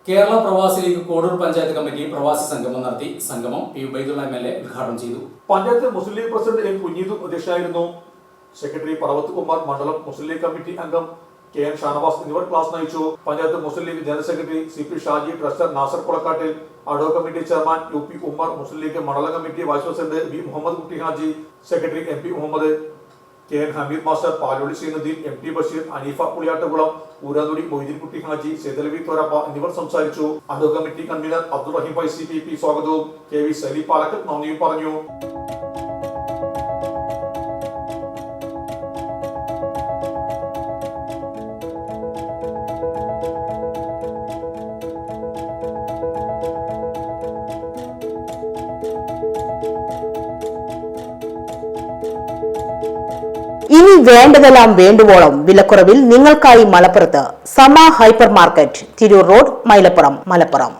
കേരള പ്രവാസി league Kodur panchayat committee പ്രവാസി സംഗമം നടത്തി. സംഗമം പി ഉബൈദുള്ള MLA ഉദ്ഘാടനം ചെയ്തു. പഞ്ചായത്ത് മുസ്ലിം ലീഗ് പ്രസിഡന്റ് എൻ കുഞ്ഞീദു അധ്യക്ഷനായിരുന്നു. സെക്രട്ടറി പറവത്ത് കുമാർ, മണ്ഡലം മുസ്ലിം ലീഗ് കമ്മിറ്റി അംഗം KN ഷാനവാസ് എന്നിവർ ക്ലാസ് നയിച്ചു. Panchayat Muslim League general secretary CP Shaji, treasurer Nasar Kolakkattil, ad hoc committee chairman UP Ummer, Muslim League മണ്ഡലം committee vice president V Muhammad Kutty Haji, secretary MP Muhammad, KN Hameed master, Paloli Seenudheen, MT Basheer, Aneefa Puliyattukulam, Oorathudi Moideen Kutty Haji, Sethalavi Thorappa എന്നിവർ സംസാരിച്ചു. Ado committee convener Abdurahim Faizy PP സ്വാഗതവും KV സലി പാലക്കൽ നന്ദിയും പറഞ്ഞു. ഇനി വേണ്ടതെല്ലാം വേണ്ടുവോളം വിലക്കുറവിൽ നിങ്ങൾക്കായി മലപ്പുറത്ത് Sama hyper market, Tirur road, Mailappuram, Malappuram.